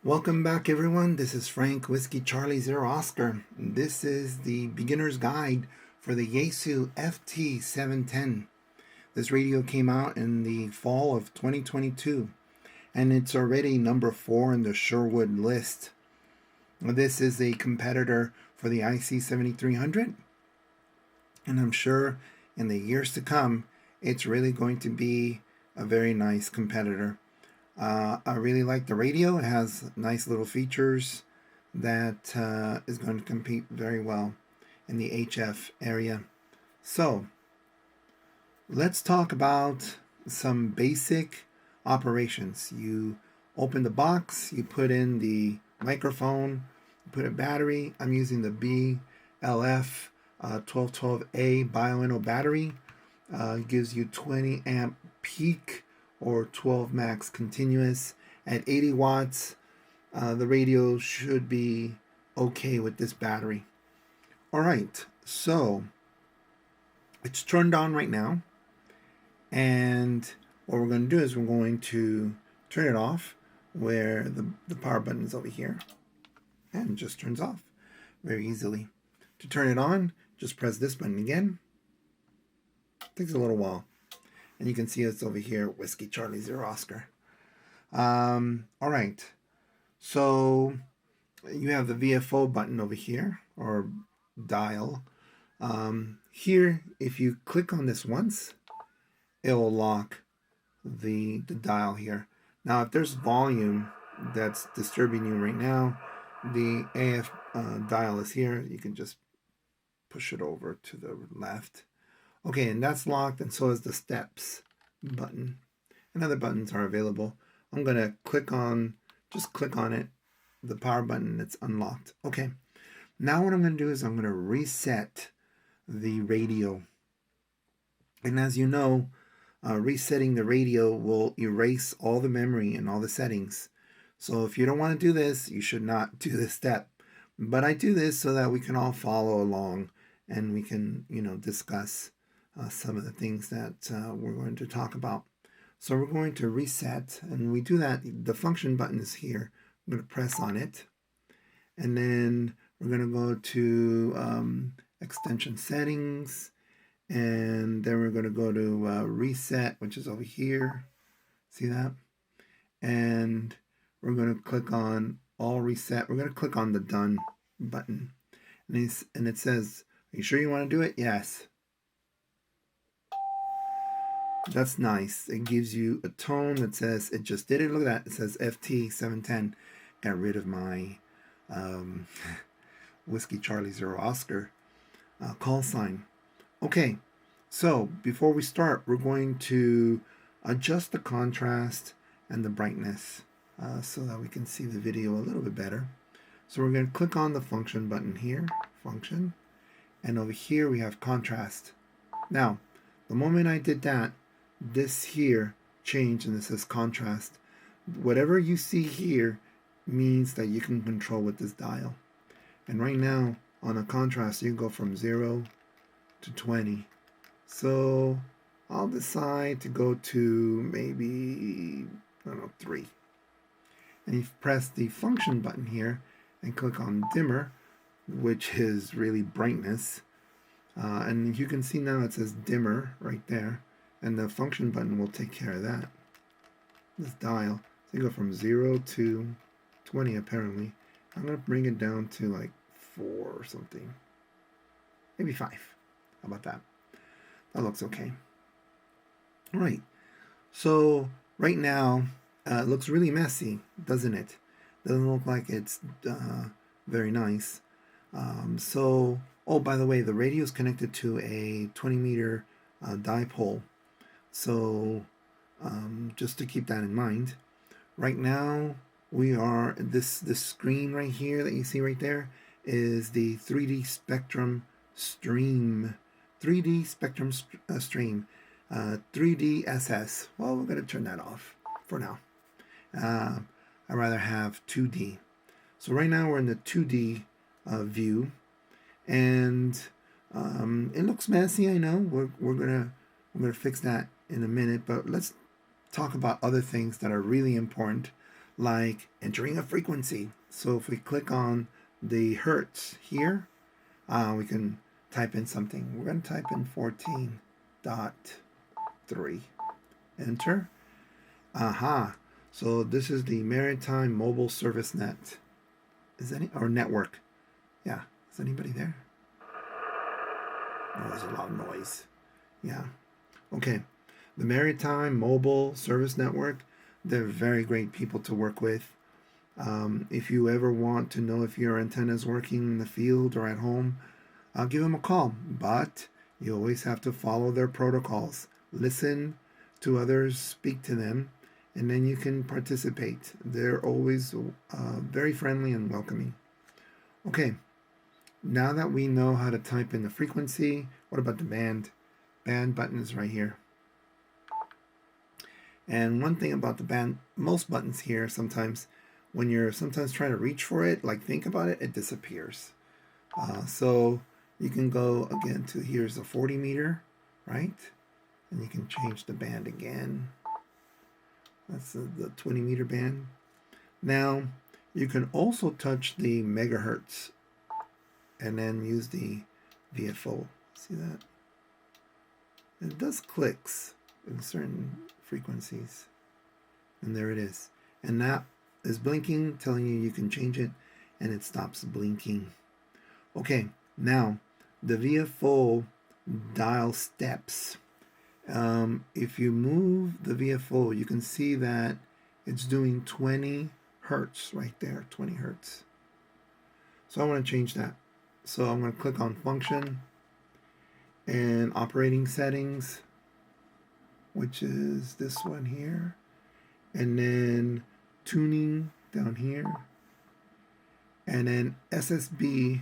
Welcome back, everyone. This is Frank Whiskey Charlie Zero Oscar. This is the beginner's guide for the Yaesu FT-710. This radio came out in the fall of 2022, and it's already number 4 in the Sherwood list. This is a competitor for the IC7300, and I'm sure in the years to come, it's really going to be a very nice competitor. I really like the radio. It has nice little features that is going to compete very well in the HF area. So let's talk about some basic operations. You open the box, you put in the microphone, you put a battery. I'm using the BLF 1212A Bioenno battery. It gives you 20 amp peak or 12 max continuous at 80 watts. The radio should be okay with this battery. All right, so it's turned on right now, and what we're going to do is we're going to turn it off where the power button is over here, and it just turns off very easily. To turn it on, just press this button again. It takes a little while. And you can see it's over here, Whiskey Charlie Zero Oscar. All right. So you have the VFO button over here, or dial. Here, if you click on this once, it will lock the dial here. Now, if there's volume that's disturbing you right now, the AF dial is here. You can just push it over to the left. Okay, and that's locked, and so is the steps button. And other buttons are available. I'm going to just click on it, the power button, it's unlocked. Okay, now what I'm going to do is I'm going to reset the radio. And as you know, resetting the radio will erase all the memory and all the settings. So if you don't want to do this, you should not do this step. But I do this so that we can all follow along and we can, discuss some of the things that we're going to talk about. So we're going to reset, and we do that. The function button is here. I'm going to press on it, and then we're going to go to extension settings, and then we're going to go to reset, which is over here. See that? And we're going to click on all reset. We're going to click on the done button, and it says, "Are you sure you want to do it?" Yes. That's nice. It gives you a tone that says it just did it. Look at that. It says FT-710. Got rid of my Whiskey Charlie Zero Oscar call sign. Okay, so before we start, we're going to adjust the contrast and the brightness so that we can see the video a little bit better. So we're going to click on the function button here, function, and over here we have contrast. Now, the moment I did that, this here changed and it says contrast. Whatever you see here means that you can control with this dial. And right now on a contrast, you can go from 0 to 20. So I'll decide to go to maybe, 3. And you press the function button here and click on dimmer, which is really brightness. And you can see now it says dimmer right there. And the function button will take care of that. This dial. So you go from 0 to 20 apparently. I'm going to bring it down to like 4 or something. Maybe 5. How about that? That looks okay. All right. So right now, it looks really messy, doesn't it? Doesn't look like it's very nice. Oh, by the way, the radio is connected to a 20-meter dipole. So just to keep that in mind, right now we are this screen right here that you see right there is the 3D Spectrum Stream, 3D Spectrum Stream, 3D SS. Well, we're going to turn that off for now. I'd rather have 2D. So right now we're in the 2D view, and it looks messy. I know we're gonna fix that in a minute, but let's talk about other things that are really important, like entering a frequency. So if we click on the hertz here, we can type in something. We're going to type in 14.3. Enter. Aha. So this is the Maritime Mobile Service Net. Or network. Yeah. Is anybody there? Oh, there's a lot of noise. Yeah. Okay. The Maritime Mobile Service Network, they're very great people to work with. If you ever want to know if your antenna is working in the field or at home, I'll give them a call. But you always have to follow their protocols. Listen to others, speak to them, and then you can participate. They're always very friendly and welcoming. Okay, now that we know how to type in the frequency, what about the band? Band button is right here. And one thing about the band, most buttons here, sometimes when you're sometimes trying to reach for it, like think about it, it disappears. So you can go again to, here's the 40 meter, right? And you can change the band again. That's the 20 meter band. Now you can also touch the megahertz and then use the VFO. See that? It does clicks in certain frequencies. And there it is. And that is blinking, telling you can change it, and it stops blinking. Okay, now the VFO dial steps. If you move the VFO, you can see that it's doing 20 hertz right there, 20 hertz. So I want to change that. So I'm going to click on function and operating settings, which is this one here, and then tuning down here, and then SSB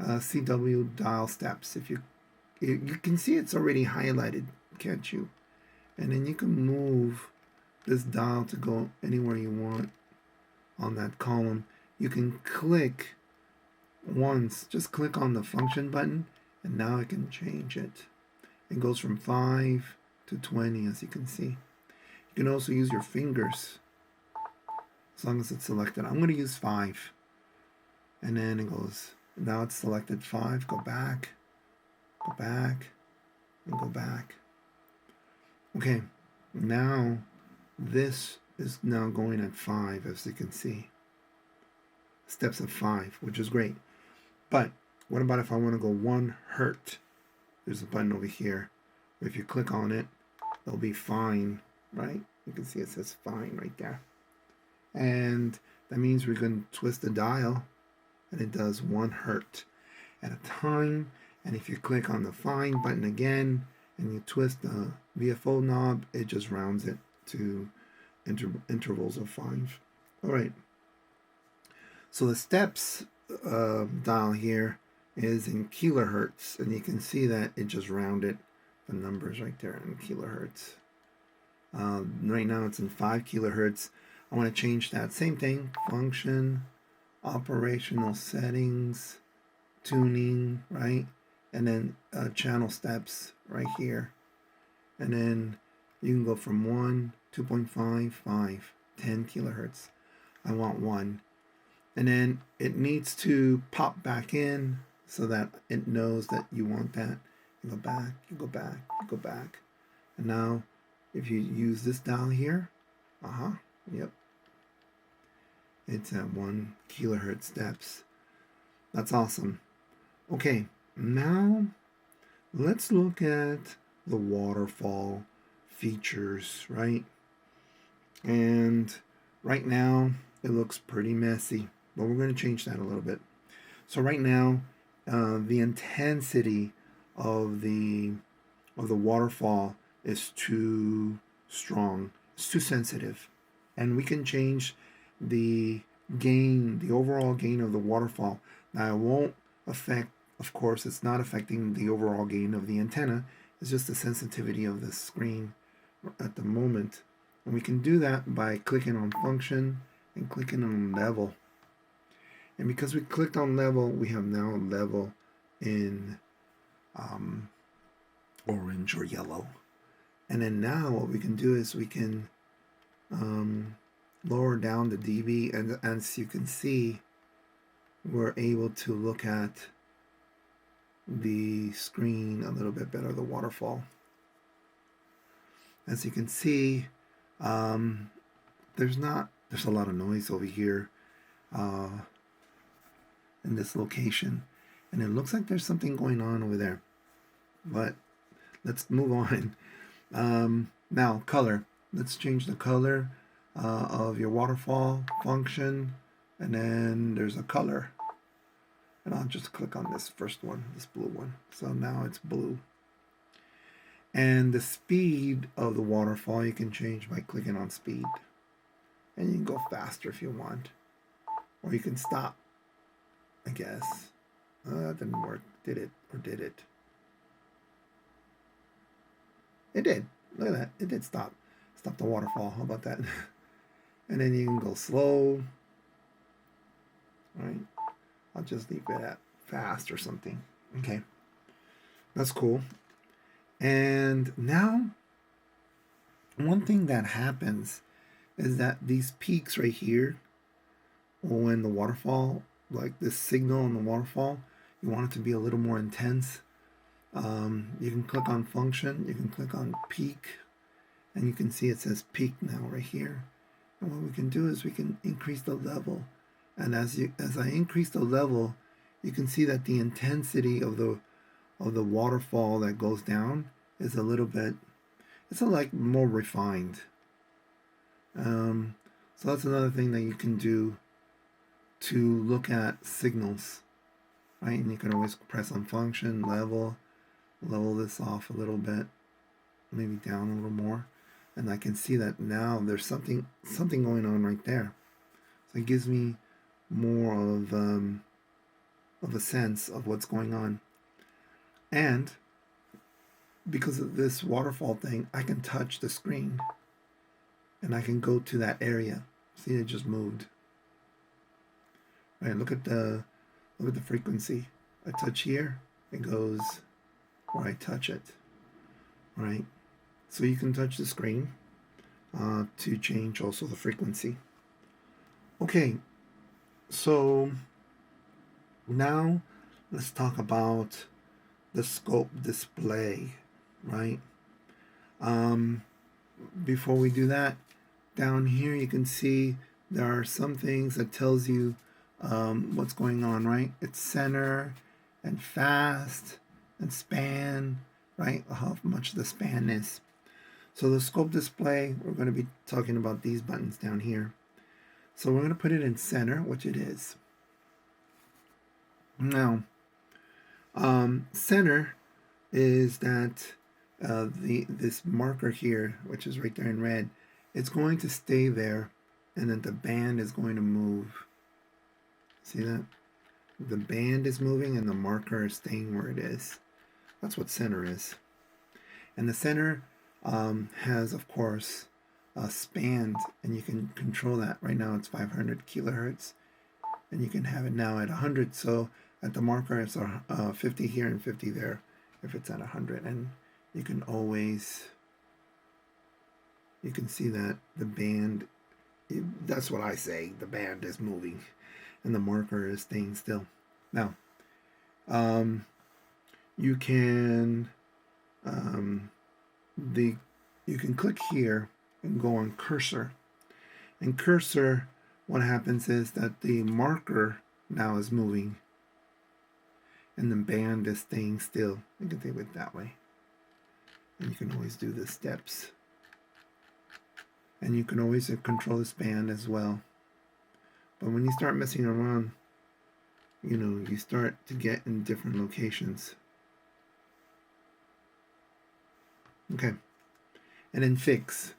CW dial steps. If you can see it's already highlighted, can't you? And then you can move this dial to go anywhere you want on that column. You can click once, just click on the function button, and now I can change it. It goes from 5 to 20, as you can see. You can also use your fingers as long as it's selected. I'm going to use 5. And then it goes, now it's selected 5, go back, and go back. Okay, now this is now going at 5, as you can see. Steps of 5, which is great. But what about if I want to go 1 hertz? There's a button over here. If you click on it, it'll be fine, right? You can see it says fine right there. And that means we're going to twist the dial, and it does 1 hertz at a time. And if you click on the fine button again, and you twist the VFO knob, it just rounds it to intervals of 5. All right. So the steps dial here is in kilohertz, and you can see that it just rounded the numbers right there in kilohertz. Right now it's in 5 kilohertz. I want to change that. Same thing, function, operational settings, tuning, right? And then channel steps right here. And then you can go from 1, 2.5, 5, 10 kilohertz. I want 1. And then it needs to pop back in so that it knows that you want that. You go back, you go back, you go back. And now if you use this dial here, yep, it's at 1 kilohertz steps. That's awesome. Okay, now let's look at the waterfall features, right? And right now it looks pretty messy, but we're going to change that a little bit. So right now, the intensity of the waterfall is too strong. It's too sensitive, and we can change the gain, the overall gain of the waterfall. Now, it won't affect, of course, it's not affecting the overall gain of the antenna. It's just the sensitivity of the screen at the moment. And we can do that by clicking on function and clicking on level. And because we clicked on level, we have now level in orange or yellow. And then now what we can do is we can lower down the dB, and as you can see, we're able to look at the screen a little bit better, the waterfall. As you can see, there's a lot of noise over here in this location, and it looks like there's something going on over there, but let's move on. Now color, let's change the color of your waterfall function, and then there's a color, and I'll just click on this first one, this blue one. So now it's blue. And the speed of the waterfall you can change by clicking on speed, and you can go faster if you want, or you can stop, I guess. That didn't work, did it? Or did it? It did. Look at that, it did stop the waterfall. How about that? And then you can go slow. All right, I'll just leave it at fast or something. Okay, that's cool. And now, one thing that happens is that these peaks right here, when the waterfall, like this signal in the waterfall, you want it to be a little more intense. You can click on function, you can click on peak, and you can see it says peak now right here. And what we can do is we can increase the level. And as I increase the level, you can see that the intensity of the waterfall that goes down is a little bit, it's like more refined. So that's another thing that you can do to look at signals, right? And you can always press on function, level this off a little bit, maybe down a little more, and I can see that now there's something going on right there. So it gives me more of a sense of what's going on. And because of this waterfall thing, I can touch the screen and I can go to that area. See, it just moved. All right, look at the frequency. I touch here, it goes where I touch it. All right, so you can touch the screen to change also the frequency. Okay, so now let's talk about the scope display, right? Before we do that, down here you can see there are some things that tells you what's going on, right? It's center and fast and span, right? How much the span is. So the scope display, we're going to be talking about these buttons down here. So we're going to put it in center, which it is. Now, center is that this marker here, which is right there in red, it's going to stay there, and then the band is going to move. See that? The band is moving and the marker is staying where it is. That's what center is. And the center has, of course, a span, and you can control that. Right now it's 500 kilohertz, and you can have it now at 100. So at the marker, it's 50 here and 50 there if it's at 100. And you can always, you can see that the band, that's what I say, the band is moving and the marker is staying still. Now, you can you can click here and go on cursor. And cursor, what happens is that the marker now is moving and the band is staying still. You can think of it that way. And you can always do the steps. And you can always control this band as well. But when you start messing around, you know, you start to get in different locations. Okay. And then fix.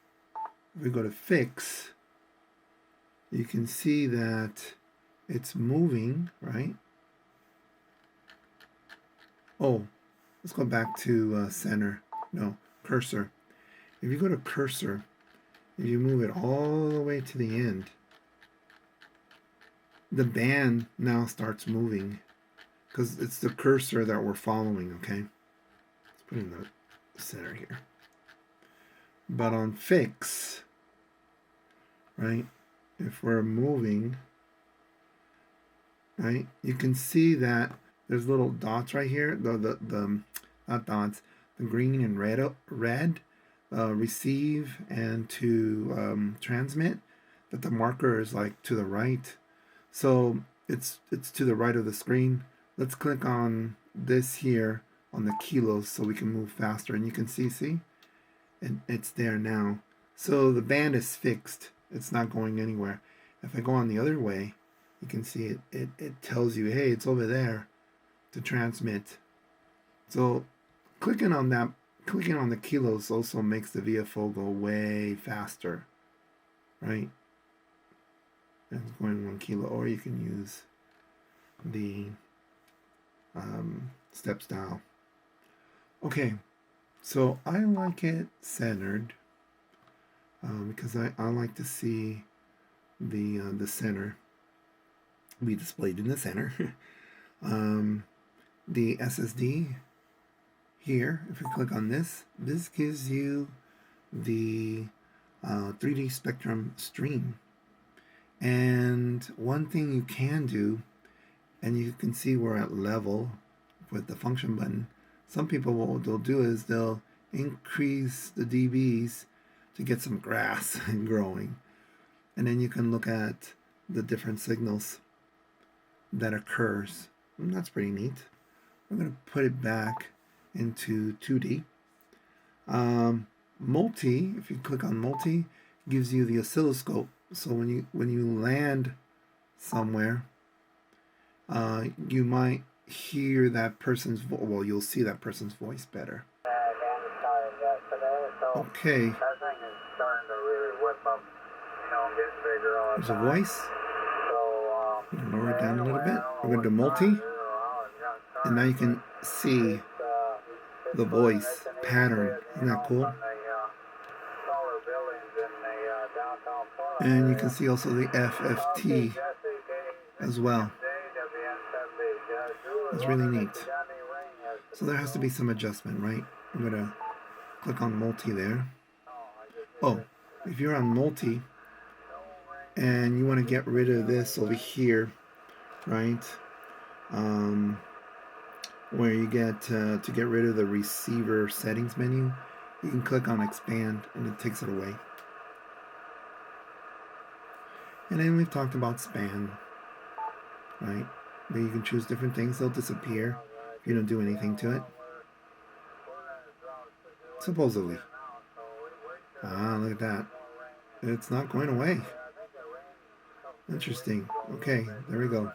If we go to fix, you can see that it's moving, right? Oh, let's go back to center. No, cursor. If you go to cursor, if you move it all the way to the end, the band now starts moving because it's the cursor that we're following, okay? Let's put in the center here. But on fix, right, if we're moving, right, you can see that there's little dots right here. The not dots, the green and red, receive and to transmit. That the marker is like to the right, so it's to the right of the screen. Let's click on this here on the kilos so we can move faster, and you can see, and it's there now. So the band is fixed. It's not going anywhere. If I go on the other way, you can see it tells you, hey, it's over there to transmit. So clicking on the kilos also makes the VFO go way faster, right? And it's going 1 kilo, or you can use the step style. Okay, so I like it centered because I like to see the center be displayed in the center. The SSD here, if you click on this gives you the 3D spectrum stream. And one thing you can do, and you can see we're at level with the function button. Some people, what they'll do is they'll increase the dBs to get some grass growing. And then you can look at the different signals that occurs. And that's pretty neat. I'm going to put it back into 2D. Multi, if you click on multi, gives you the oscilloscope. So when you land somewhere, you might hear that person's well, you'll see that person's voice better. Okay. There's a voice. Lower it down a little bit. We're going to do multi. And now you can see the voice pattern. Isn't that cool? And you can see also the FFT as well. It's really neat. So there has to be some adjustment, right? I'm going to click on multi there. Oh, if you're on multi and you want to get rid of this over here, right? Where you get to get rid of the receiver settings menu, you can click on expand and it takes it away. And then we've talked about span, right? Where you can choose different things. They'll disappear if you don't do anything to it. Supposedly. Ah, look at that. It's not going away. Interesting. Okay, there we go.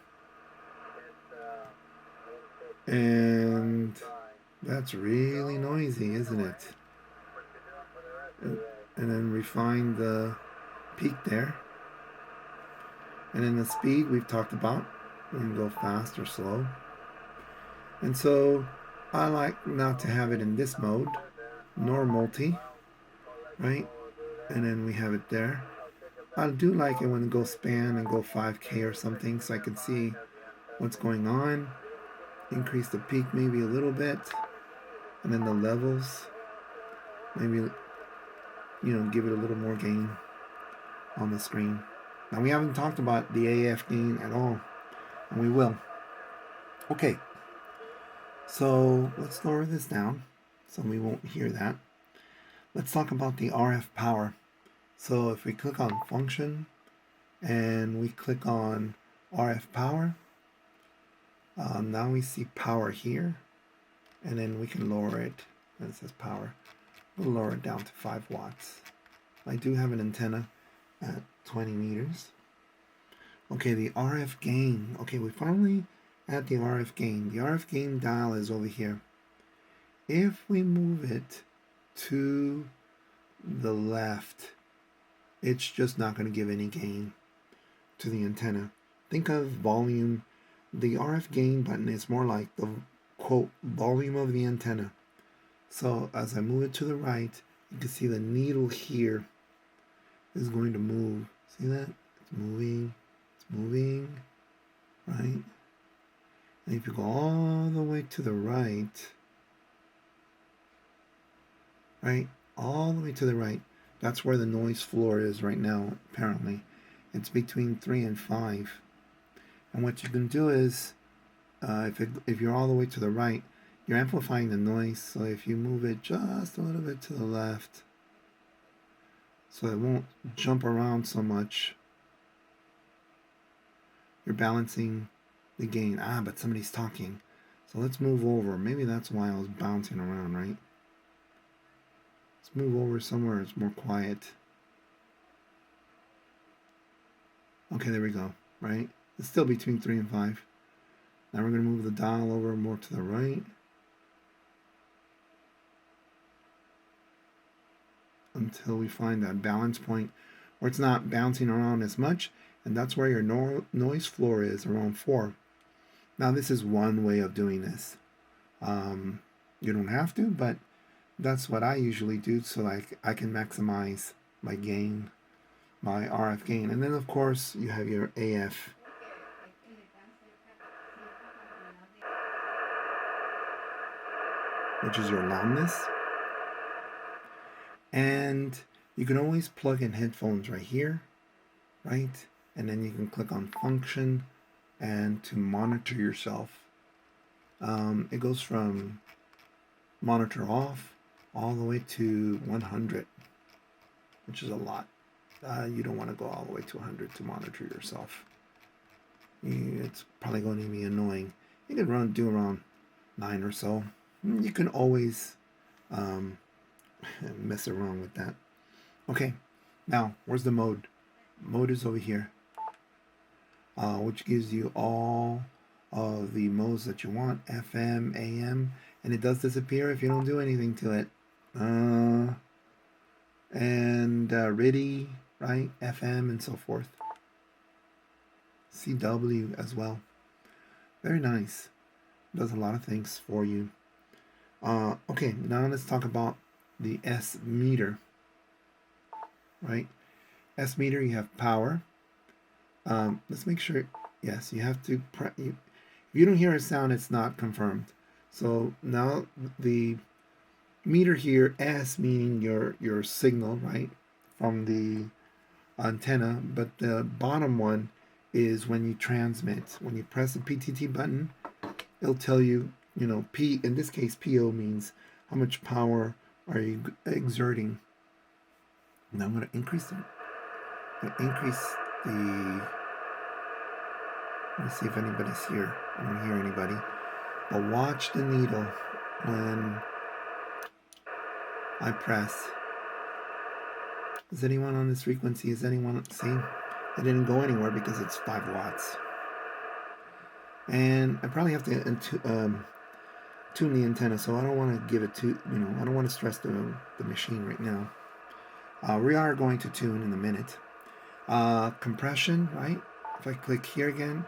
And that's really noisy, isn't it? And then refine the peak there. And then the speed we've talked about. We can go fast or slow. And so I like not to have it in this mode, nor multi, right? And then we have it there. I do like it when it goes span and go 5K or something so I can see what's going on. Increase the peak maybe a little bit. And then the levels, maybe, give it a little more gain on the screen. Now we haven't talked about the AF gain at all, and we will. Okay, so let's lower this down so we won't hear that. Let's talk about the RF power. So if we click on function and we click on RF power, now we see power here, and then we can lower it. And it says power. We'll lower it down to 5 watts. I do have an antenna at 20 meters. Okay, the RF gain. Okay, we finally at the RF gain. The RF gain dial is over here. If we move it to the left, it's just not going to give any gain to the antenna. Think of volume. The RF gain button is more like the quote volume of the antenna. So as I move it to the right, you can see the needle here is going to move. See that? It's moving, right? And if you go all the way to the right, all the way to the right, that's where the noise floor is right now, apparently. it's between 3 and 5. And what you can do is, if you're all the way to the right, you're amplifying the noise. So if you move it just a little bit to the left, so it won't jump around so much, you're balancing the gain. But somebody's talking. So let's move over. Maybe that's why I was bouncing around, right? Let's move over somewhere it's more quiet. Okay, there we go, right? It's still between 3 and 5. Now we're going to move the dial over more to the right. Until we find that balance point where it's not bouncing around as much. And that's where your noise floor is, around 4. Now this is one way of doing this. You don't have to, but that's what I usually do so I can maximize my gain, my RF gain. And then of course you have your AF. Which is your loudness. And you can always plug in headphones right here, right? And then you can click on function and to monitor yourself. It goes from monitor off all the way to 100, which is a lot. You don't want to go all the way to 100 to monitor yourself. It's probably going to be annoying. You can do around 9 or so. You can always mess around with that. Okay, now where's the mode? Mode is over here, which gives you all of the modes that you want, FM, AM, and it does disappear if you don't do anything to it. And RIDI, right, FM, and so forth. CW as well. Very nice. Does a lot of things for you. Okay, now let's talk about the S meter. Right? S meter, you have power. Let's make sure, yes, you have to, if you don't hear a sound, it's not confirmed. So now the meter here, S meaning your signal, right, from the antenna, but the bottom one is when you transmit. When you press the PTT button, it'll tell you, P, in this case, PO means how much power are you exerting. Now I'm going to increase the, let's see if anybody's here. I don't hear anybody. But watch the needle when I press. Is anyone on this frequency? Is anyone, see? It didn't go anywhere because it's 5 watts. And I probably have to tune the antenna, so I don't want to give it to, I don't want to stress the machine right now. We are going to tune in a minute. Compression, right? If I click here again,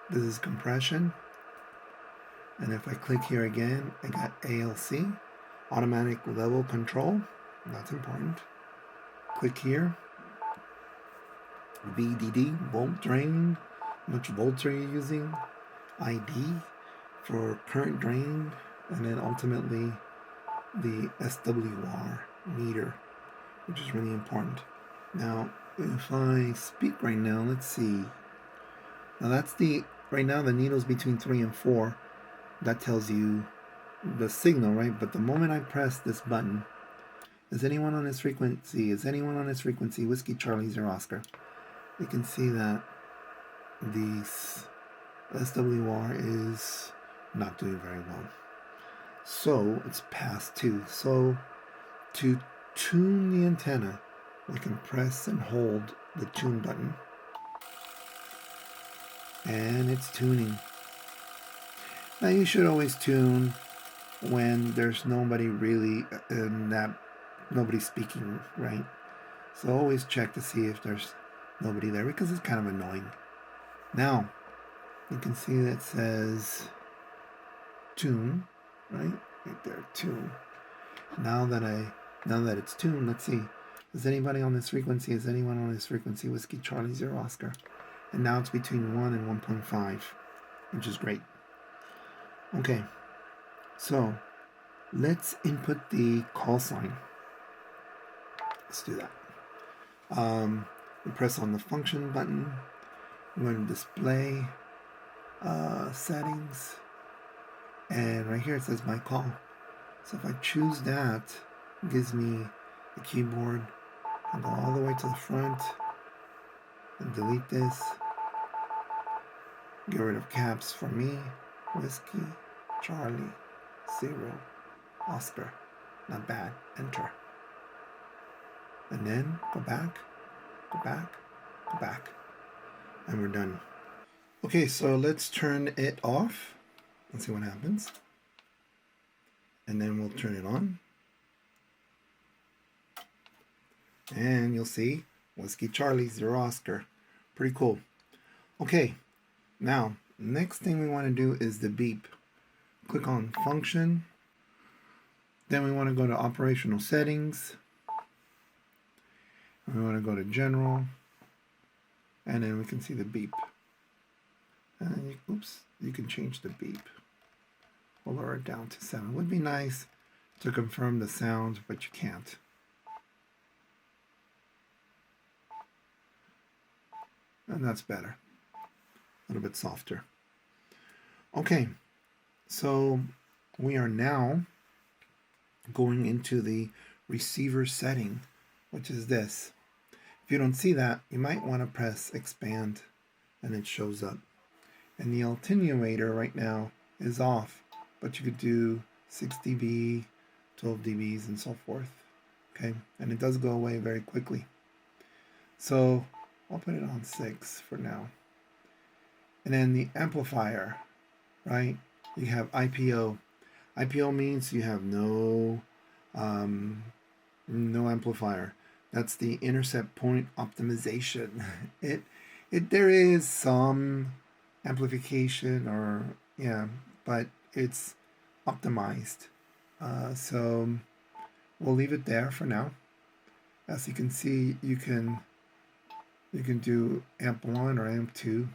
this is compression. And if I click here again, I got ALC, automatic level control. That's important. Click here. VDD, volt drain. How much volts are you using? ID for current drain. And then ultimately the SWR meter, which is really important. Now, if I speak right now, let's see. Now that's right now the needle's between 3 and 4. That tells you the signal, right? But the moment I press this button, is anyone on this frequency? Is anyone on this frequency? Whiskey Charlie 0 Oscar. You can see that the SWR is not doing very well. So it's past 2. So to tune the antenna, we can press and hold the tune button. And it's tuning. Now you should always tune when there's nobody really, nobody's speaking, right? So always check to see if there's nobody there because it's kind of annoying. Now, you can see that it says tune, right? Right there, tune. Now that it's tuned, let's see. Is anybody on this frequency? Is anyone on this frequency? Whiskey Charlie 0 Oscar. And now it's between 1 and 1.5, which is great. Okay, so let's input the call sign. Let's do that. We press on the function button. We're going to display settings, and right here it says my call. So if I choose that, it gives me the keyboard. I'll go all the way to the front and delete this. Get rid of caps for me. Whiskey, Charlie, 0, Oscar. Not bad. Enter. And then go back, go back, go back. And we're done. Okay, so let's turn it off. Let's see what happens. And then we'll turn it on. And you'll see Whiskey Charlie, 0 Oscar. Pretty cool. Okay, now next thing we want to do is the beep. Click on function. Then we want to go to operational settings. We want to go to general. And then we can see the beep. And you can change the beep. We'll lower it down to 7. Would be nice to confirm the sound, but you can't. And that's better. A little bit softer. Okay, so we are now going into the receiver setting, which is this. If you don't see that, you might want to press expand and it shows up. And the attenuator right now is off, but you could do 6 dB, 12 dBs, and so forth. Okay, and it does go away very quickly. So I'll put it on 6 for now. And then the amplifier, right? You have IPO. IPO means you have no amplifier. That's the intercept point optimization. There is some amplification but it's optimized. So we'll leave it there for now. As you can see, you can do amp 1 or amp 2.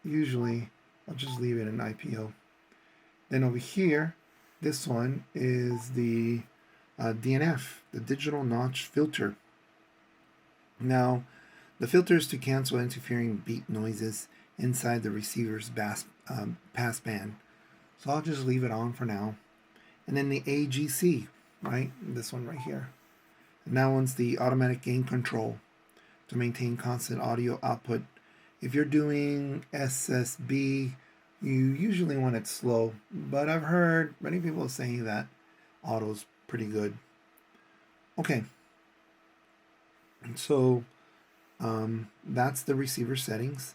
Usually I'll just leave it in IPO. Then over here, this one is the DNF, the digital notch filter. Now, the filter is to cancel interfering beat noises inside the receiver's pass band. So I'll just leave it on for now. And then the AGC, right? This one right here. And that one's the automatic gain control to maintain constant audio output. If you're doing SSB, you usually want it slow, but I've heard many people saying that auto's pretty good. Okay, so that's the receiver settings.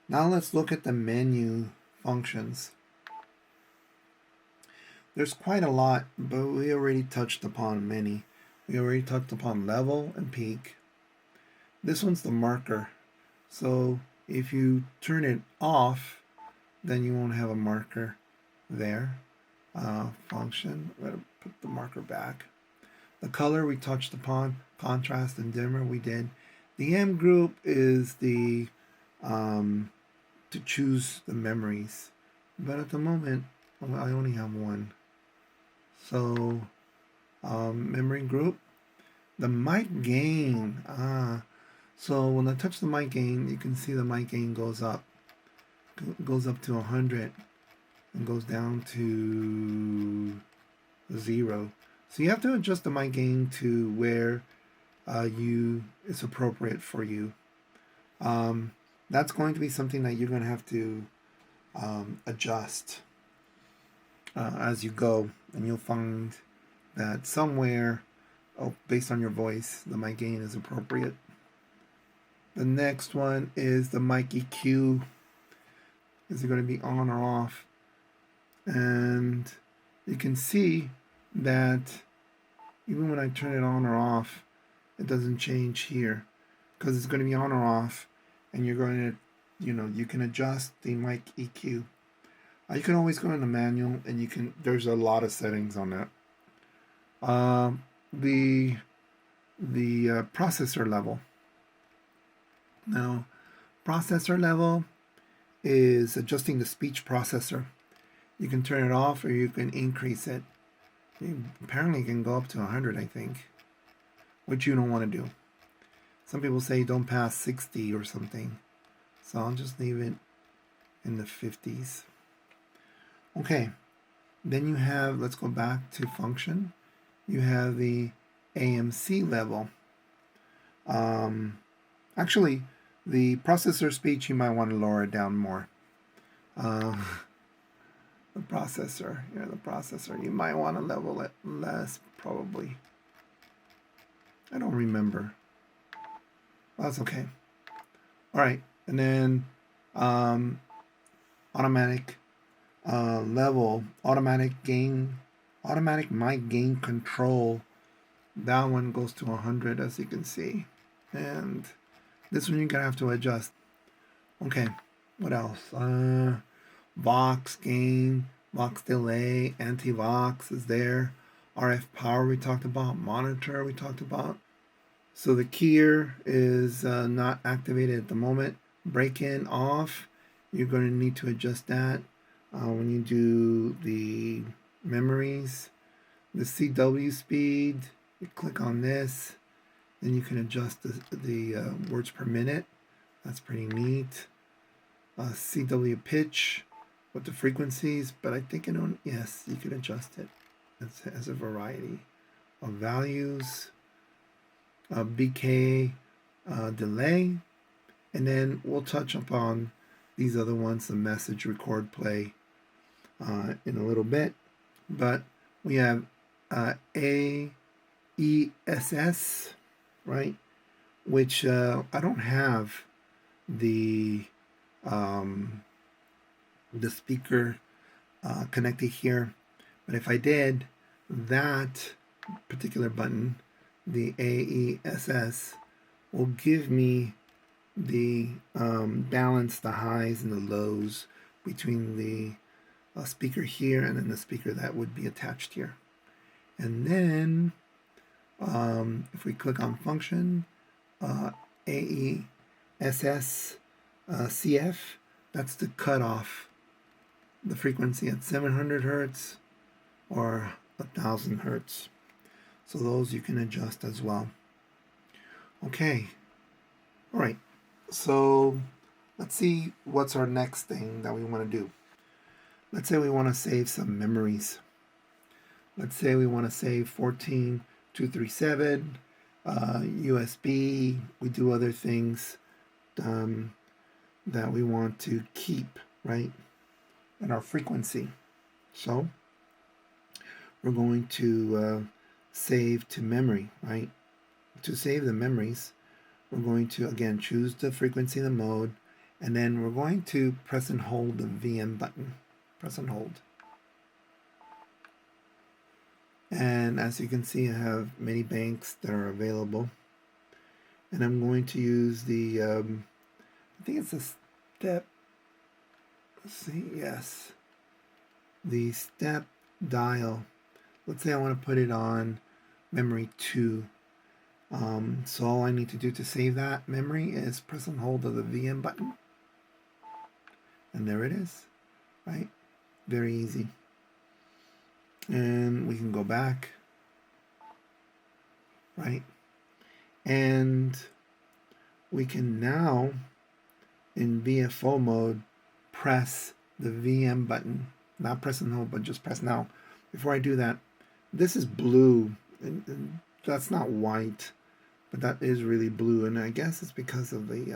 Now let's look at the menu functions. There's quite a lot, but we already touched upon many. We already touched upon level and peak. This one's the marker. So if you turn it off, then you won't have a marker there. Function, I'm going to put the marker back. The color we touched upon, contrast and dimmer we did. The M group is the to choose the memories, but at the moment I only have one. So memory group, the mic gain. So when I touch the mic gain, you can see the mic gain goes up. It goes up to 100 and goes down to 0. So you have to adjust the mic gain to where it's appropriate for you. That's going to be something that you're going to have to adjust as you go, and you'll find that somewhere, based on your voice, the mic gain is appropriate. The next one is the mic EQ. Is it going to be on or off? And you can see that even when I turn it on or off, it doesn't change here because it's going to be on or off, and you're going to, you can adjust the mic EQ. You can always go in the manual, and there's a lot of settings on that. The processor level. Now, processor level is adjusting the speech processor. You can turn it off or you can increase it. You apparently can go up to 100, I think, which you don't want to do. Some people say don't pass 60 or something. So I'll just leave it in the 50s. Okay, then you have, let's go back to function. You have the AMC level. Actually, the processor speed, you might want to lower it down more. The processor, you might want to level it less, probably. I don't remember. Well, that's okay. All right, and then automatic level, automatic mic gain control. That one goes to 100, as you can see, and this one you're gonna have to adjust. Okay, what else? Vox gain, Vox delay, anti-Vox is there. RF power we talked about, monitor we talked about. So the keyer is not activated at the moment. Break-in off, you're going to need to adjust that when you do the memories. The CW speed, you click on this, then you can adjust the words per minute. That's pretty neat. CW pitch with the frequencies, but I think yes, you can adjust it. It has a variety of values. BK delay, and then we'll touch upon these other ones, the message, record, play, in a little bit. But we have AESS, right, which I don't have the speaker connected here, but if I did, that particular button, the AESS, will give me the balance, the highs and the lows between the speaker here and then the speaker that would be attached here. And then if we click on function, AESS CF, that's to cut off the frequency at 700 hertz or 1000 hertz. So those you can adjust as well. Okay. All right. So let's see what's our next thing that we want to do. Let's say we want to save some memories. Let's say we want to save 14237, USB. We do other things that we want to keep, right, in our frequency. So we're going to save to memory, right? To save the memories, we're going to, again, choose the frequency, the mode, and then we're going to press and hold the VM button. Press and hold. And as you can see, I have many banks that are available. And I'm going to use the, I think it's a step, let's see, yes. The step dial. Let's say I want to put it on memory 2. So all I need to do to save that memory is press and hold of the VM button. And there it is, right? Very easy. And we can go back, right? And we can now, in VFO mode, press the VM button. Not press and hold, but just press now. Before I do that, this is blue, and that's not white, but that is really blue, and I guess it's because of the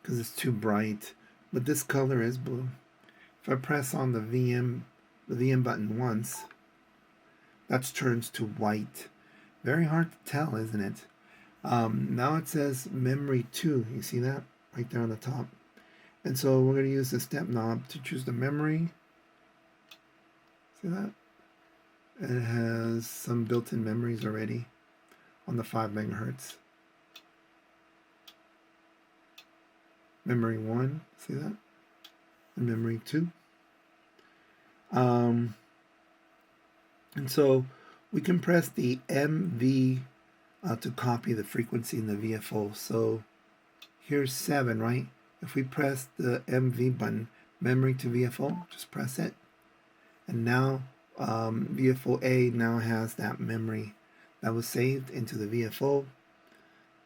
because it's too bright. But this color is blue. If I press on the VM button once, that turns to white. Very hard to tell, isn't it? Now it says memory 2. You see that right there on the top? And so we're going to use the step knob to choose the memory. See that? It has some built-in memories already on the 5 megahertz. Memory 1, see that? And memory 2. And so we can press the MV to copy the frequency in the VFO. So here's 7, right? If we press the MV button, memory to VFO, just press it. And now VFO A now has that memory that was saved into the VFO.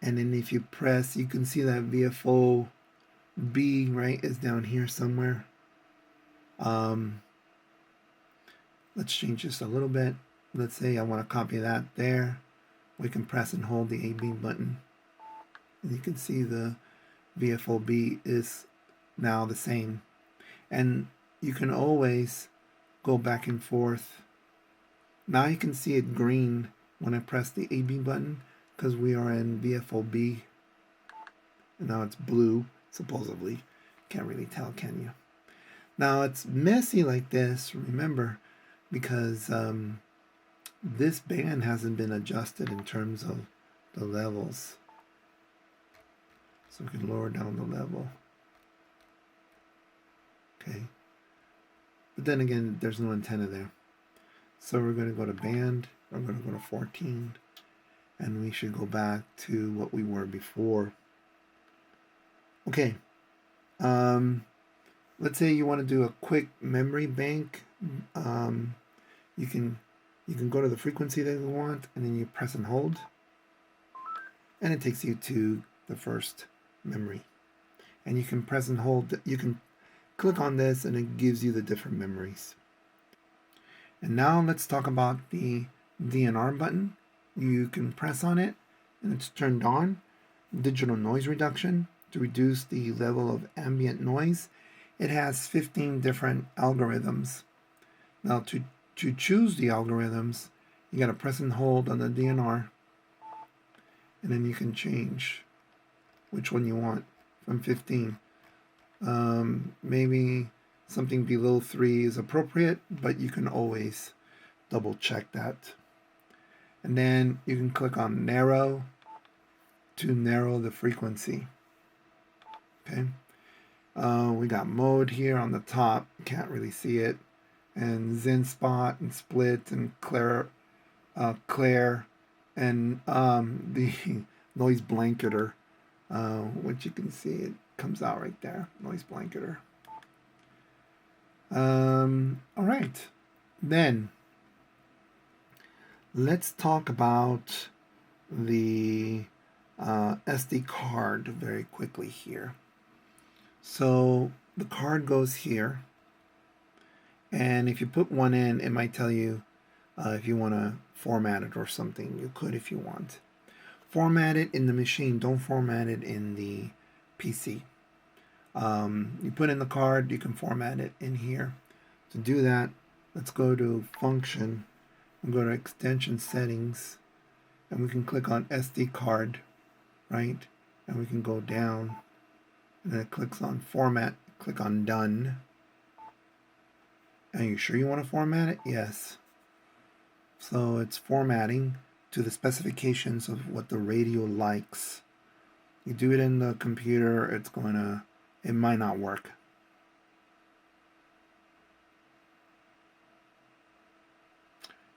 And then if you press, you can see that VFO B, right, is down here somewhere. Let's change this a little bit. Let's say I want to copy that there. We can press and hold the AB button. And you can see the VFOB is now the same. And you can always go back and forth. Now you can see it green when I press the AB button because we are in VFOB. And now it's blue, supposedly. Can't really tell, can you? Now it's messy like this, remember, because this band hasn't been adjusted in terms of the levels. So we can lower down the level. Okay. But then again, there's no antenna there. So we're going to go to band. We're going to go to 14. And we should go back to what we were before. Okay. Let's say you want to do a quick memory bank. You can go to the frequency that you want, and then you press and hold, and it takes you to the first memory. And you can press and hold. You can click on this, and it gives you the different memories. And now let's talk about the DNR button. You can press on it, and it's turned on. Digital noise reduction to reduce the level of ambient noise. It has 15 different algorithms. Now to choose the algorithms, you got to press and hold on the DNR, and then you can change which one you want from 15. Maybe something below 3 is appropriate, but you can always double check that. And then you can click on narrow to narrow the frequency. Okay. We got mode here on the top. Can't really see it. And Zen spot and split and clear, and the noise blanketer, which you can see it comes out right there. Noise blanketer. All right. Then let's talk about the SD card very quickly here. So the card goes here, and if you put one in, it might tell you if you want to format it or something. You could if you want. Format it in the machine. Don't format it in the PC. You put in the card, you can format it in here. To do that, let's go to Function and go to Extension Settings, and we can click on SD card, right? And we can go down, and then it clicks on Format. Click on Done. Are you sure you want to format it? Yes. So it's formatting to the specifications of what the radio likes. You do it in the computer, it might not work.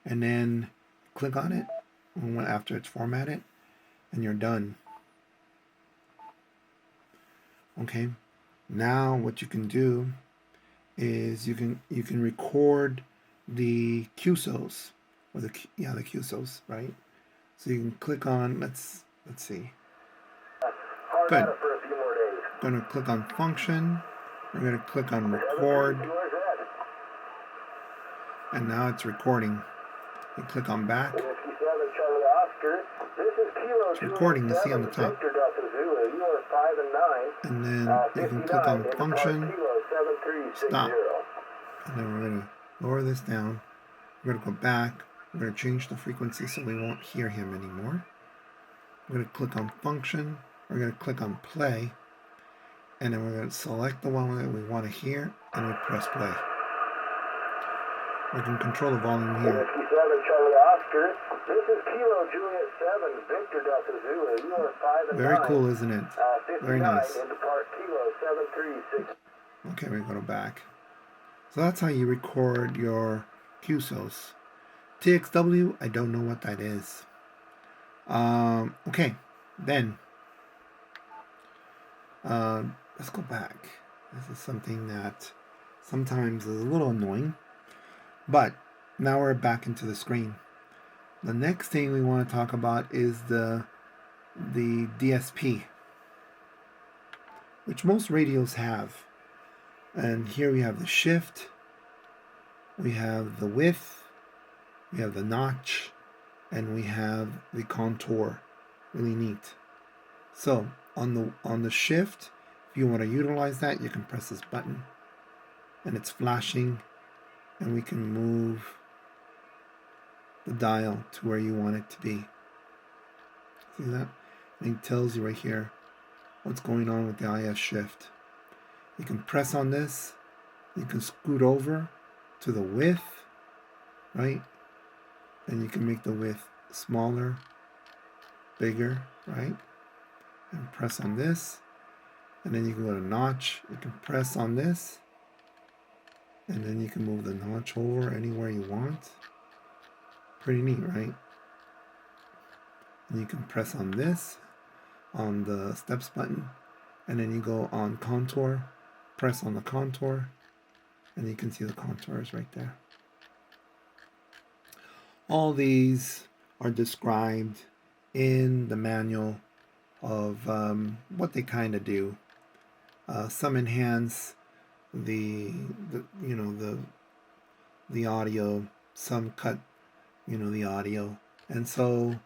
And then click on it after it's formatted, and you're done. Okay. Now what you can do is you can record the QSOs, or the QSOs, right? So you can click on, let's see. Good. I'm going to click on Function. We're going to click on Record. And now it's recording. You click on Back. It's recording, you see on the top. And then you can click on Function, Stop. And then we're going to lower this down. We're going to go back. We're going to change the frequency so we won't hear him anymore. We're going to click on Function. We're going to click on Play. And then we're going to select the one that we want to hear, and we press play. We can control the volume here. This is Kilo Juliet 7, Victor Delta Zulu. You are 5 and Very 9. cool, isn't it? Very nice. Into Park Kilo 736. Okay, we go to back. So that's how you record your QSOs. TXW, I don't know what that is. Okay, then let's go back. This is something that sometimes is a little annoying, but now we're back into the screen. The next thing we want to talk about is the the DSP, which most radios have. And here we have the shift, we have the width, we have the notch, and we have the contour. Really neat. So on the shift, if you want to utilize that, you can press this button, and it's flashing, and we can move the dial to where you want it to be. See that? And it tells you right here what's going on with the IS shift. You can press on this, you can scoot over to the width, right? And you can make the width smaller, bigger, right? And press on this, and then you can go to notch. You can press on this, and then you can move the notch over anywhere you want. Pretty neat, right? And you can press on this, on the steps button, and then you go on contour, press on the contour, and you can see the contours right there. All these are described in the manual of what they kind of do. Some enhance the audio, some cut the audio, and so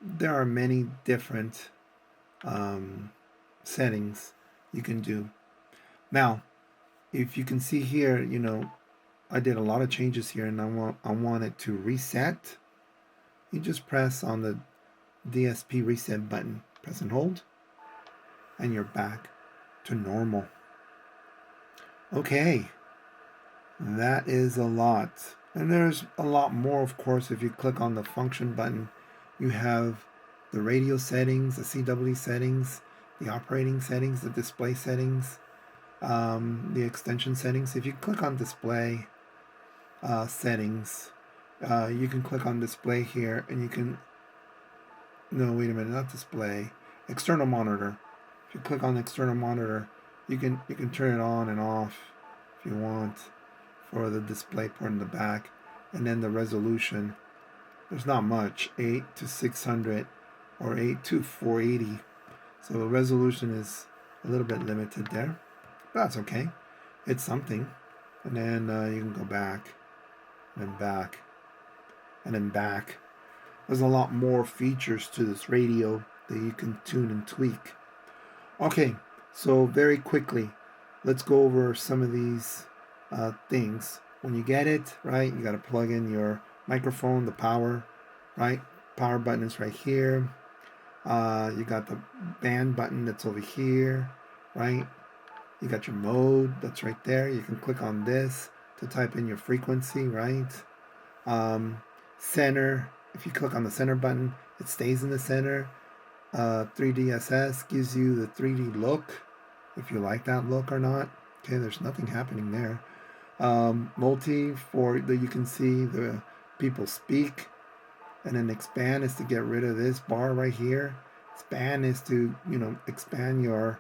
there are many different settings you can do. Now, if you can see here, I did a lot of changes here, and I want it to reset. You just press on the DSP reset button, press and hold, and you're back to normal. Okay, that is a lot, and there's a lot more, of course. If you click on the function button, you have the radio settings, the CW settings, the operating settings, the display settings, the extension settings. If you click on display settings, you can click on display here, and you can, no, wait a minute, not display, external monitor. If you click on external monitor, you can turn it on and off if you want for the display port in the back. And then the resolution, there's not much, 8 to 600 or 8 to 480. So the resolution is a little bit limited there, but that's okay. It's something. And then you can go back, and then back, and then back. There's a lot more features to this radio that you can tune and tweak. Okay, so very quickly, let's go over some of these things. When you get it, right, you got to plug in your microphone, the power, right? Power button is right here. You got the band button that's over here, right? You got your mode that's right there. You can click on this to type in your frequency, right? Center, if you click on the center button, it stays in the center. 3DSS gives you the 3D look, if you like that look or not. Okay, there's nothing happening there. Multi, for that you can see the people speak. And then expand is to get rid of this bar right here. Span is to, expand your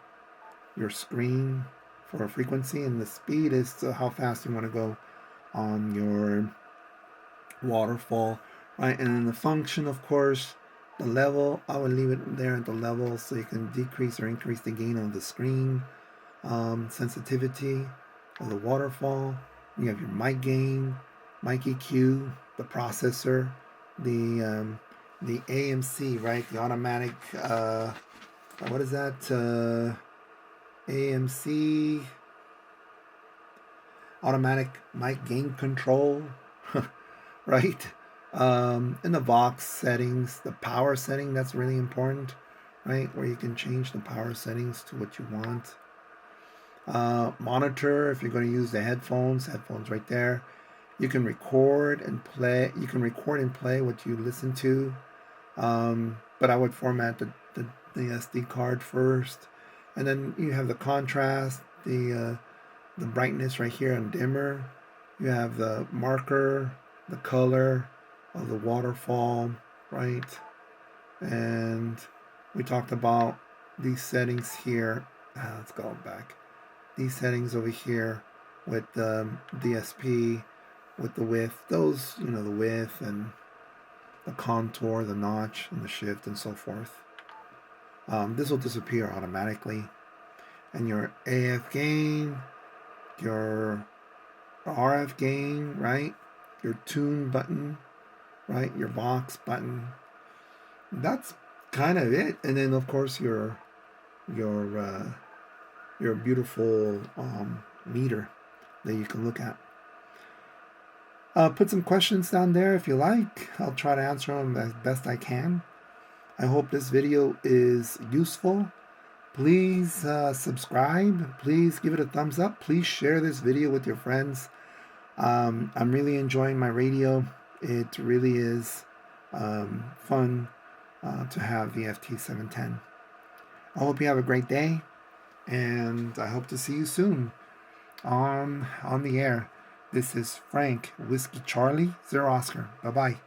screen for a frequency, and the speed is to how fast you want to go on your waterfall, right? And then the function, of course, the level, I would leave it there at the level so you can decrease or increase the gain of the screen. Sensitivity of the waterfall. You have your mic gain, mic EQ, the processor, the AMC, right? The automatic, what is that? AMC, automatic mic gain control, right? And the Vox settings, the power setting, that's really important, right? Where you can change the power settings to what you want. Monitor, if you're going to use the headphones right there. You can record and play. You can record and play what you listen to. But I would format the SD card first. And then you have the contrast, the brightness right here and dimmer. You have the marker, the color of the waterfall, right? And we talked about these settings here. Let's go back. These settings over here with the DSP, with the width, those, the width and the contour, the notch and the shift and so forth. This will disappear automatically. And your AF gain, your RF gain, right? Your tune button, right? Your box button. That's kind of it. And then of course your beautiful meter that you can look at. Put some questions down there if you like. I'll try to answer them as best I can. I hope this video is useful. Please subscribe. Please give it a thumbs up. Please share this video with your friends. I'm really enjoying my radio. It really is fun to have the FT-710. I hope you have a great day, and I hope to see you soon on the air. This is Frank, Whiskey Charlie, 0 Oscar. Bye-bye.